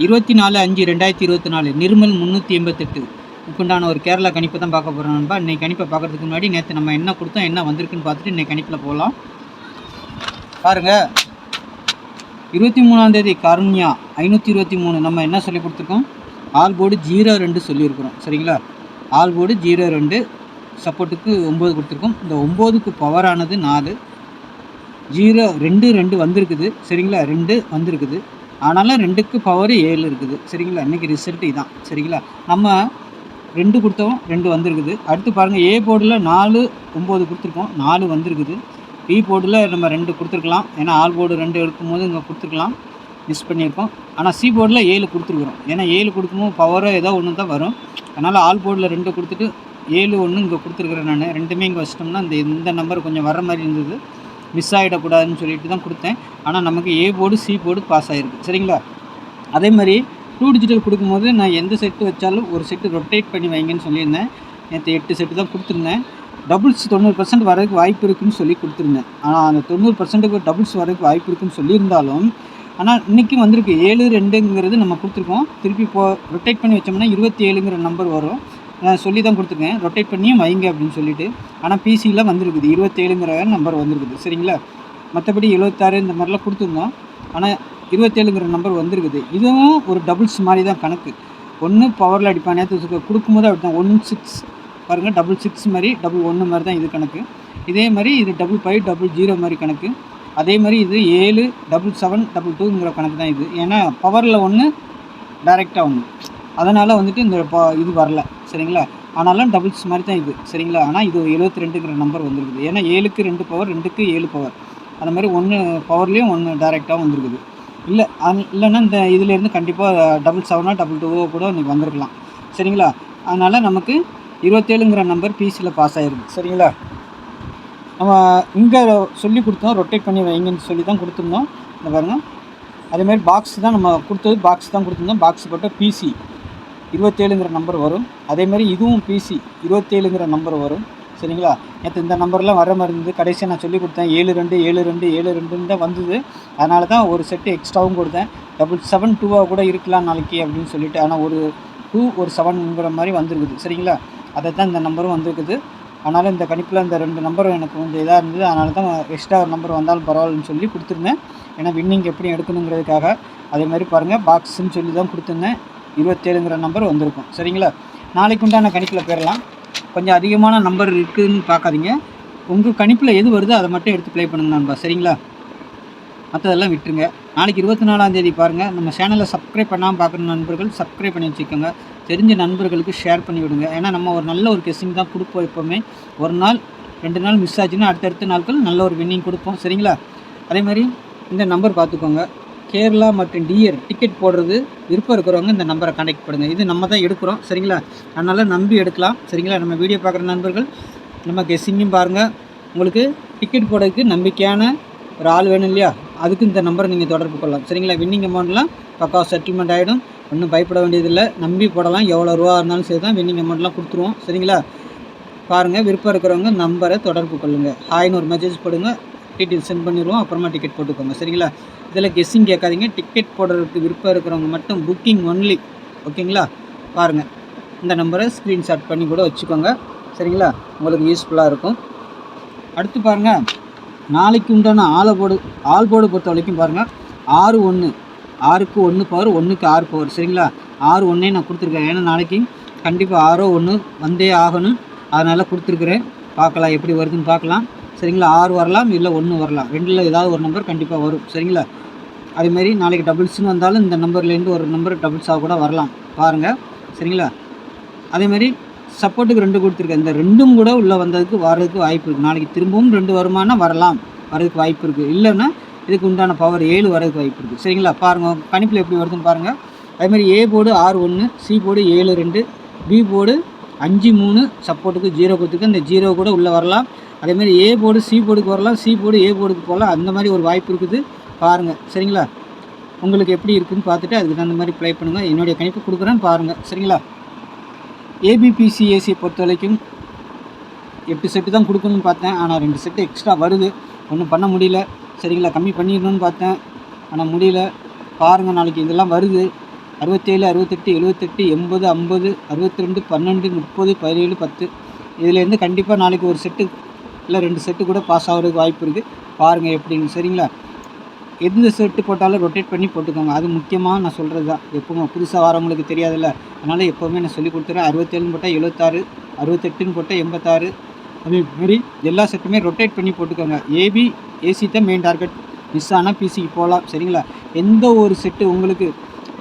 24/5/2024 நிர்மல் 388 உண்டான ஒரு கேரளா கணிப்பை தான் பார்க்க போகிறோம் நண்பா. இன்றைக்கி கணிப்பை பார்க்குறதுக்கு முன்னாடி நேற்று நம்ம என்ன கொடுத்தோம், என்ன வந்திருக்குன்னு பார்த்துட்டு இன்றைக்கி கணிப்பில் போகலாம். பாருங்கள், 23ஆம் தேதி காருண்யா 523 நம்ம என்ன சொல்லி கொடுத்துருக்கோம், ஆல் போர்டு 02 சொல்லியிருக்கிறோம். சரிங்களா, ஆல் போர்டு 02 சப்போர்ட்டுக்கு 9 கொடுத்துருக்கோம். இந்த 9க்கு பவரானது 4, 2 வந்திருக்குது. சரிங்களா, 2 வந்திருக்குது. ஆனாலும் 2க்கு பவர் 7 இருக்குது. சரிங்களா, இன்றைக்கி ரிசல்ட் இதான். சரிங்களா, நம்ம 2 கொடுத்தோம், 2 வந்திருக்குது. அடுத்து பாருங்கள், ஏ போர்டில் 4 9 கொடுத்துருக்கோம், 4 வந்திருக்குது. பி போர்டில் நம்ம 2 கொடுத்துருக்கலாம், ஏன்னா ஆல் போர்டு 2 எடுக்கும்போது இங்கே கொடுத்துருக்கலாம், மிஸ் பண்ணியிருக்கோம். ஆனால் சி போர்டில் 7 கொடுத்துருக்குறோம். ஏன்னா 7 கொடுக்கும்போது பவரோ ஏதோ ஒன்று தான் வரும். அதனால் ஆல் போர்டில் 2 கொடுத்துட்டு 7 1 இங்கே கொடுத்துருக்குறேன். நான் ரெண்டுமே இங்கே வச்சிட்டோம்னா இந்த நம்பர் கொஞ்சம் வர மாதிரி இருந்தது, மிஸ் ஆகிடக்கூடாதுன்னு சொல்லிட்டு தான் கொடுத்தேன். ஆனால் நமக்கு A board C board pass ஆகிருக்கு. சரிங்களா, அதே மாதிரி 2 டிஜிட்டல் கொடுக்கும்போது நான் எந்த செட்டு வச்சாலும் ஒரு செட்டு ரொட்டேட் பண்ணி வைங்கன்னு சொல்லியிருந்தேன். நேற்று 8 செட்டு தான் கொடுத்துருந்தேன். டபுள்ஸ் 90% வரதுக்கு வாய்ப்பு இருக்குதுன்னு சொல்லி கொடுத்துருந்தேன். ஆனால் அந்த 90%க்கு டபுள்ஸ் வரதுக்கு வாய்ப்பு இருக்குதுன்னு சொல்லியிருந்தாலும், ஆனால் இன்றைக்கும் வந்திருக்கு 7 2ங்கிறது நம்ம கொடுத்துருக்கோம். திருப்பி ரொட்டேட் பண்ணி வச்சோம்னா 27ங்கிற நம்பர் வரும். நான் சொல்லி தான் கொடுத்துருக்கேன், ரொட்டேட் பண்ணியும் வைங்க அப்படின்னு சொல்லிட்டு. ஆனால் பிசியில் வந்திருக்குது 27ங்கிற நம்பர் வந்திருக்குது. சரிங்களா, மற்றபடி 76 இந்த மாதிரிலாம் கொடுத்துருந்தோம். ஆனால் 27ங்கிற நம்பர் வந்திருக்குது. இதுவும் ஒரு டபுள்ஸ் மாதிரி தான் கணக்கு. ஒன்று பவரில் அடிப்பான், நேற்று கொடுக்கும்போது அப்படி தான் 16 பாருங்கள், 66 மாதிரி 11 மாதிரி தான் இது கணக்கு. இதே மாதிரி இது 55 00 மாதிரி கணக்கு. அதே மாதிரி இது 7 77 22ங்கிற கணக்கு தான் இது. ஏன்னா பவரில் 1 டைரெக்டாக 1, அதனால் வந்துட்டு இந்த இது வரல. சரிங்களா, ஆனாலும் டபுள்ஸ் மாதிரி தான் இது. சரிங்களா, ஆனால் இது 72ங்கிற நம்பர் வந்துருக்குது. ஏன்னா 7க்கு 2 பவர், 2க்கு 7 பவர், அந்த மாதிரி 1 பவர்லேயும் 1 டைரெக்டாகவும் வந்துருக்குது. இல்லைன்னா இந்த இதிலேருந்து கண்டிப்பாக 77 22 கூட இன்றைக்கி வந்திருக்கலாம். சரிங்களா, அதனால் நமக்கு 27ங்கிற நம்பர் பிசியில் பாஸ் ஆகிருக்கு. சரிங்களா, நம்ம இங்கே சொல்லி கொடுத்தோம், ரொட்டேட் பண்ணி வைங்கன்னு சொல்லி தான் கொடுத்துருந்தோம். இந்த பாருங்கள், அதேமாதிரி பாக்ஸ் தான் நம்ம கொடுத்தது, பாக்ஸ் தான் கொடுத்துருந்தோம். பாக்ஸ் போட்டால் பிசி 27ங்கிற நம்பர் வரும். அதேமாதிரி இதுவும் பிசி 27ங்கிற நம்பர் வரும். சரிங்களா, நேற்று இந்த நம்பர்லாம் வர மாதிரி இருந்தது. கடைசியாக நான் சொல்லி கொடுத்தேன் 72 72 72 தான் வந்தது. அதனால தான் ஒரு செட்டு எக்ஸ்ட்ராவும் கொடுத்தேன். 772 கூட இருக்கலாம் நாளைக்கு அப்படின்னு சொல்லிட்டு. ஆனால் ஒரு 2 ஒரு 7ங்கிற மாதிரி வந்துருக்குது. சரிங்களா, அதை தான் இந்த நம்பரும் வந்துருக்குது. அதனால் இந்த கணிப்பில் இந்த 2 நம்பரும் எனக்கு கொஞ்சம் இதாக இருந்தது. அதனால தான் எக்ஸ்ட்ரா ஒரு நம்பர் வந்தாலும் பரவாயில்லன்னு சொல்லி கொடுத்துருந்தேன். ஏன்னா வின்னிங் எப்படி எடுக்கணுங்கிறதுக்காக. அதே மாதிரி பாருங்கள், பாக்ஸுன்னு சொல்லி தான் கொடுத்துருந்தேன். 27ங்கிற நம்பர் வந்திருக்கும். சரிங்களா, நாளைக்கு உண்டான கணிப்பில் போயிடலாம். கொஞ்சம் அதிகமான நம்பர் இருக்குதுன்னு பார்க்காதீங்க. உங்கள் கணிப்பில் எது வருதோ அதை மட்டும் எடுத்து ப்ளே பண்ணுங்க நண்பா. சரிங்களா, மற்றதெல்லாம் விட்டுருங்க. நாளைக்கு 24ஆம் தேதி பாருங்கள். நம்ம சேனலை சப்ஸ்கிரைப் பண்ணாமல் பார்க்குற நண்பர்கள் சப்ஸ்கிரைப் பண்ணி வச்சுக்கோங்க. தெரிஞ்ச நண்பர்களுக்கு ஷேர் பண்ணி விடுங்க. ஏன்னா நம்ம ஒரு நல்ல ஒரு கெஸ்ஸிங் தான் கொடுப்போம். எப்போவுமே ஒரு நாள் 2 நாள் மிஸ் ஆச்சுன்னா அடுத்தடுத்த நாட்கள் நல்ல ஒரு வின்னிங் கொடுப்போம். சரிங்களா, அதே மாதிரி இந்த நம்பர் பார்த்துக்கோங்க. கேரளா மற்றும் டிஆர் டிக்கெட் போடுறது விருப்பம் இருக்கிறவங்க இந்த நம்பரை கான்டாக்ட் பண்ணுங்கள். இது நம்ம தான் எடுக்கிறோம். சரிங்களா, அதனால் நம்பி எடுக்கலாம். சரிங்களா, நம்ம வீடியோ பார்க்குற நண்பர்கள் நம்ம கெஸ்ஸிங்கும் பாருங்கள். உங்களுக்கு டிக்கெட் போடுறதுக்கு நம்பிக்கையான ஒரு ஆள் வேணும் இல்லையா, அதுக்கு இந்த நம்பரை நீங்கள் தொடர்பு கொள்ளலாம். சரிங்களா, வின்னிங் அமௌண்ட்லாம் பக்கா செட்டில்மெண்ட் ஆகிடும். ஒன்றும் பயப்பட வேண்டியதில்லை, நம்பி போடலாம். எவ்வளோ ரூபா இருந்தாலும் சரி தான், வின்னிங் அமௌண்ட்லாம் கொடுத்துருவோம். சரிங்களா, பாருங்கள், விருப்பம் இருக்கிறவங்க நம்பரை தொடர்பு கொள்ளுங்கள். ஹாய்னு ஒரு மெசேஜ் போடுங்க, டீட்டெயில் சென்ட் பண்ணிடுவோம். அப்புறமா டிக்கெட் போட்டுக்கோங்க. சரிங்களா, இதில் கெஸ்ஸிங் கேட்காதீங்க. டிக்கெட் போடுறதுக்கு விருப்பம் இருக்கிறவங்க மட்டும் புக்கிங் ஒன்லி. ஓகேங்களா, பாருங்கள், இந்த நம்பரை ஸ்க்ரீன்ஷாட் பண்ணி கூட வச்சுக்கோங்க. சரிங்களா, உங்களுக்கு யூஸ்ஃபுல்லாக இருக்கும். அடுத்து பாருங்கள், நாளைக்கு உண்டான ஆல் போர்டு பொறுத்த வரைக்கும் பாருங்கள், 6 1 6க்கு 1 பவர், 1க்கு 6 பவர். சரிங்களா, 6 1 நான் கொடுத்துருக்கேன். ஏன்னா நாளைக்கு கண்டிப்பாக 6 1 வந்தே ஆகணும். அதனால் கொடுத்துருக்குறேன். பார்க்கலாம் எப்படி வருதுன்னு பார்க்கலாம். சரிங்களா, 6 வரலாம், இல்லை 1 வரலாம். 2ல் ஏதாவது ஒரு நம்பர் கண்டிப்பாக வரும். சரிங்களா, அதேமாதிரி நாளைக்கு டபுள்ஸ்னு வந்தாலும் இந்த நம்பர்லேருந்து ஒரு நம்பர் டபுள்ஸாக கூட வரலாம். பாருங்கள். சரிங்களா, அதேமாதிரி சப்போர்ட்டுக்கு 2 கொடுத்துருக்கேன். இந்த 2ம் கூட உள்ளே வந்ததுக்கு வரதுக்கு வாய்ப்பு இருக்குது. நாளைக்கு திரும்பவும் 2 வருமானா வரலாம், வரதுக்கு வாய்ப்பு இருக்குது. இல்லைன்னா இதுக்கு உண்டான பவர் 7 வரதுக்கு வாய்ப்பு இருக்குது. சரிங்களா, பாருங்கள் கணிப்பில் எப்படி வருதுன்னு பாருங்கள். அதேமாதிரி A board 6 1, C board 7 2, B board 5 3, சப்போர்ட்டுக்கு 0 கொடுத்துருக்கு. இந்த 0 கூட உள்ளே வரலாம். அதேமாதிரி ஏ போர்டு சி போர்டுக்கு வரலாம், சி போர்டு ஏ போர்டுக்கு போகலாம். அந்த மாதிரி ஒரு வாய்ப்பு இருக்குது. பாருங்கள். சரிங்களா, உங்களுக்கு எப்படி இருக்குதுன்னு பார்த்துட்டு அதுக்கு தகுந்த மாதிரி ப்ளே பண்ணுங்கள். என்னுடைய கணிப்பு கொடுக்குறேன்னு பாருங்கள். சரிங்களா, ஏபிபிசிஏசியை பொறுத்த வரைக்கும் 8 செட்டு தான் கொடுக்கணும்னு பார்த்தேன். ஆனால் 2 செட்டு எக்ஸ்ட்ரா வருது, ஒன்றும் பண்ண முடியல. சரிங்களா, கம்மி பண்ணிடணும்னு பார்த்தேன், ஆனால் முடியல. பாருங்கள், நாளைக்கு இதெல்லாம் வருது. 67, 68, 78, 80, 50, 62, 12, 30, 17, 10 இதுலேருந்து கண்டிப்பாக நாளைக்கு ஒரு செட்டு இல்லை 2 செட்டு கூட பாஸ் ஆகிறதுக்கு வாய்ப்பு இருக்குது. பாருங்கள் எப்படின்னு. சரிங்களா? எந்த செட்டு போட்டாலும் ரொட்டேட் பண்ணி போட்டுக்கோங்க. அது முக்கியமாக நான் சொல்கிறது தான். எப்போவுமே புதுசாக வரவங்களுக்கு தெரியாதுல்ல. அதனால் எப்போவுமே நான் சொல்லி கொடுத்துறேன். 67ன்னு போட்டால் 76, 68ன்னு போட்டால் 86 அதேமாரி எல்லா செட்டுமே ரொட்டேட் பண்ணி போட்டுக்கோங்க. ஏபி, ஏசி தான் மெயின் டார்கெட். மிஸ் ஆனால் பிசிக்கு போகலாம். சரிங்களா? எந்த ஒரு செட்டு உங்களுக்கு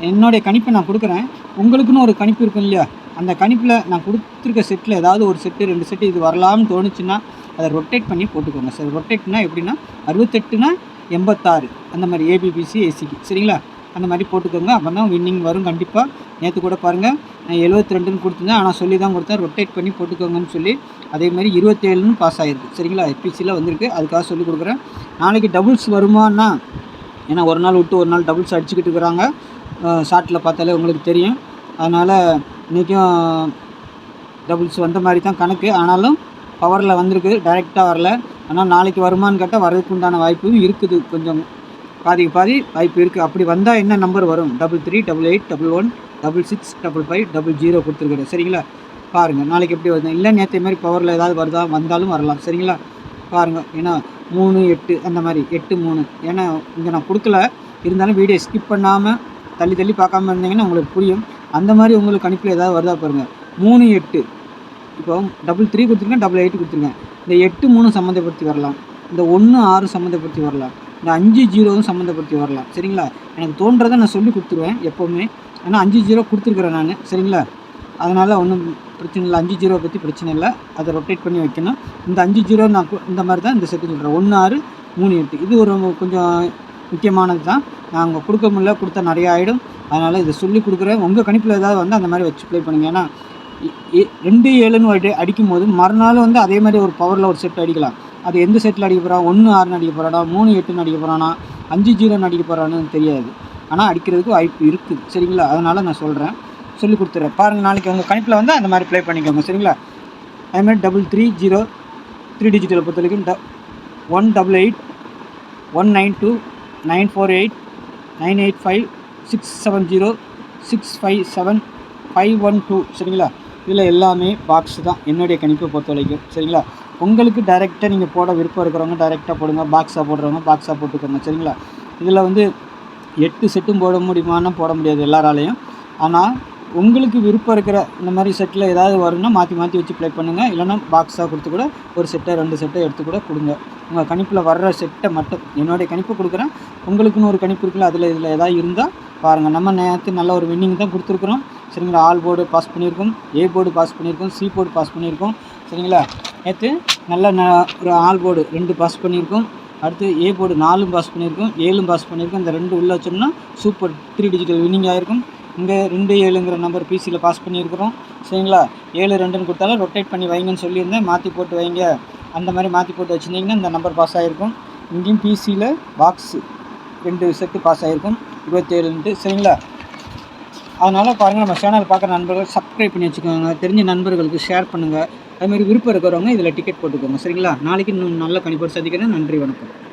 என்னுடைய கணிப்பை நான் கொடுக்குறேன். உங்களுக்குன்னு ஒரு கணிப்பு இருக்கும் இல்லையா? அந்த கணிப்பில் நான் கொடுத்துருக்க செட்டில் ஏதாவது ஒரு செட்டு 2 செட்டு இது வரலாம்னு தோணுச்சுன்னா அதை ரொட்டேட் பண்ணி போட்டுக்கோங்க. சரி, ரொட்டேட்னா எப்படின்னா 68னா 86 அந்த மாதிரி ஏபிபிசி ஏசிக்கு. சரிங்களா? அந்த மாதிரி போட்டுக்கோங்க. அப்போ தான் வின்னிங் வரும் கண்டிப்பாக. நேற்று கூட பாருங்கள் நான் 72ன்னு கொடுத்துருந்தேன். ஆனால் சொல்லி தான் கொடுத்தேன் ரொட்டேட் பண்ணி போட்டுக்கோங்கன்னு சொல்லி. அதேமாதிரி 27ன்னு பாஸ் ஆகிருக்கு. சரிங்களா? எபிசியில் வந்திருக்கு. அதுக்காக சொல்லி கொடுக்குறேன். நாளைக்கு டபுள்ஸ் வருமானா, ஏன்னா ஒரு நாள் விட்டு ஒரு நாள் டபுள்ஸ் அடிச்சுக்கிட்டு இருக்கிறாங்க. ஷார்ட்டில் பார்த்தாலே உங்களுக்கு தெரியும். அதனால் இன்றைக்கும் டபுள்ஸ் வந்த மாதிரி தான் கணக்கு. ஆனாலும் பவரில் வந்திருக்கு, டைரெக்டாக வரல. ஆனால் நாளைக்கு வருமானு கேட்டால் வரதுக்கு உண்டான வாய்ப்பும் இருக்குது. கொஞ்சம் பாதிக்கு பாதி வாய்ப்பு இருக்குது. அப்படி வந்தால் என்ன நம்பர் வரும்? 33, 88, 11, 66, 55, 00 கொடுத்துருக்குறேன். சரிங்களா? பாருங்கள் நாளைக்கு எப்படி வருது. இல்லை நேற்று மாதிரி பவரில் ஏதாவது வருதா? வந்தாலும் வரலாம். சரிங்களா? பாருங்கள். ஏன்னா 3, 8 அந்த மாதிரி 8, 3 ஏன்னா இங்கே நான் கொடுக்கல. இருந்தாலும் வீடியோ ஸ்கிப் பண்ணாமல் தள்ளி தள்ளி பார்க்காம இருந்தீங்கன்னா உங்களுக்கு புரியும். அந்த மாதிரி உங்களுக்கு கணிப்பில் ஏதாவது வருதா பாருங்கள். 3, 8 இப்போ 33 கொடுத்துருக்கேன், 88 கொடுத்துருக்கேன். இந்த 8, 3 சம்மந்தப்படுத்தி வரலாம். இந்த 1, 6 சம்மந்தப்படுத்தி வரலாம். இந்த 5, 0 சம்மந்தப்படுத்தி வரலாம். சரிங்களா? எனக்கு தோன்றதை நான் சொல்லி கொடுத்துருவேன் எப்போவுமே. ஆனால் 5, 0 கொடுத்துருக்குறேன் நான். சரிங்களா? அதனால் ஒன்றும் பிரச்சனை இல்லை. 5, 0 பற்றி பிரச்சனை இல்லை. அதை ரொட்டேட் பண்ணி வைக்கணும். இந்த 5, 0 நான் இந்த மாதிரி தான் இந்த செட்டு சொல்கிறேன். 1, 6, 3, 8 இது ஒரு கொஞ்சம் முக்கியமானது தான். நாங்கள் கொடுக்க முடியல, கொடுத்தா நிறையா ஆகிடும். அதனால் இதை சொல்லி கொடுக்குறேன். உங்கள் கணிப்பில் ஏதாவது வந்து அந்த மாதிரி வச்சு ப்ளே பண்ணுங்கள். ஏன்னா 2, 7ன்னு அடிக்கும் போது மறுநாள் வந்து அதே மாதிரி ஒரு பவரில் ஒரு செட் அடிக்கலாம். அது எந்த செட்டில் அடிக்க போகிறான்? 1, 6ன்னு அடிக்க போகிறானா, 3, 8ன்னு அடிக்க போகிறானா, 5, 0ன்னு அடிக்க போகிறான்னு தெரியாது. ஆனால் அடிக்கிறதுக்கு வாய்ப்பு இருக்குது. சரிங்களா? அதனால் நான் சொல்கிறேன், சொல்லி கொடுத்துட்றேன். பாருங்கள் நாளைக்கு உங்கள் கணிப்பில் வந்து அந்த மாதிரி ப்ளே பண்ணிக்கோங்க. சரிங்களா? அதுமாதிரி 330 3 டிஜிட்டலை பொறுத்த வரைக்கும் 188 192 948 985 670 657 512. சரிங்களா? இதில் எல்லாமே பாக்ஸ் தான் என்னுடைய கணிப்பை பொறுத்த வரைக்கும். சரிங்களா? உங்களுக்கு டைரெக்டாக நீங்கள் போட விருப்பம் இருக்கிறவங்க டைரெக்டாக போடுங்க. பாக்ஸாக போடுறவங்க பாக்ஸாக போட்டுக்கோங்க. சரிங்களா? இதில் வந்து 8 செட்டும் போட முடியுமான்னா போட முடியாது எல்லாராலையும். ஆனால் உங்களுக்கு விருப்பம் இருக்கிற இந்த மாதிரி செட்டில் ஏதாவது வரும்னா மாற்றி மாற்றி வச்சு ப்ளே பண்ணுங்கள். இல்லைனா பாக்ஸாக கொடுத்து கூட ஒரு செட்டை 2 செட்டை எடுத்து கூட கொடுங்க. உங்கள் கணிப்பில் வர்ற செட்டை மட்டும் என்னுடைய கணிப்பை கொடுக்குறேன். உங்களுக்குன்னு ஒரு கணிப்பு இருக்குல்ல, அதில் இதில் ஏதாவது இருந்தால் பாருங்கள். நம்ம நேற்று நல்ல ஒரு வின்னிங் தான் கொடுத்துருக்குறோம். சரிங்களா? ஆல் போர்டு பாஸ் பண்ணியிருக்கோம், ஏ போர்டு பாஸ் பண்ணியிருக்கோம், சி போர்டு பாஸ் பண்ணியிருக்கோம். சரிங்களா? நேற்று நல்ல ஒரு ஆல் போர்டு 2 பாஸ் பண்ணியிருக்கோம். அடுத்து ஏ போர்டு 4 பாஸ் பண்ணியிருக்கோம், 7 பாஸ் பண்ணியிருக்கோம். இந்த 2 உள்ளே வச்சோம்னா சூப்பர் 3 டிஜிட்டல் வின்னிங் ஆகிருக்கும். இங்கே 2, 7ங்கிற நம்பர் பிசியில் பாஸ் பண்ணியிருக்கிறோம். சரிங்களா? 7, 2ன்னு கொடுத்தாலும் ரொட்டேட் பண்ணி வைங்கன்னு சொல்லியிருந்தேன். மாற்றி போட்டு வைங்க. அந்த மாதிரி மாற்றி போட்டு வச்சுருந்தீங்கன்னா இந்த நம்பர் பாஸ் ஆகிருக்கும். இங்கேயும் பிசியில் பாக்ஸு 2 செட்டு பாஸ் ஆகிருக்கும் 27ன்ட்டு. சரிங்களா? அதனால் பாருங்கள், நம்ம சேனல் பார்க்குற நண்பர்கள் சப்ஸ்கிரைப் பண்ணி வச்சுக்கோங்க. தெரிஞ்ச நண்பர்களுக்கு ஷேர் பண்ணுங்கள். அதுமாதிரி விருப்பம் இருக்கிறவங்க இதில் டிக்கெட் போட்டுக்கோங்க. சரிங்களா? நாளைக்கு இன்னும் நல்ல கணிப்போடு சந்திக்கிறேன். நன்றி, வணக்கம்.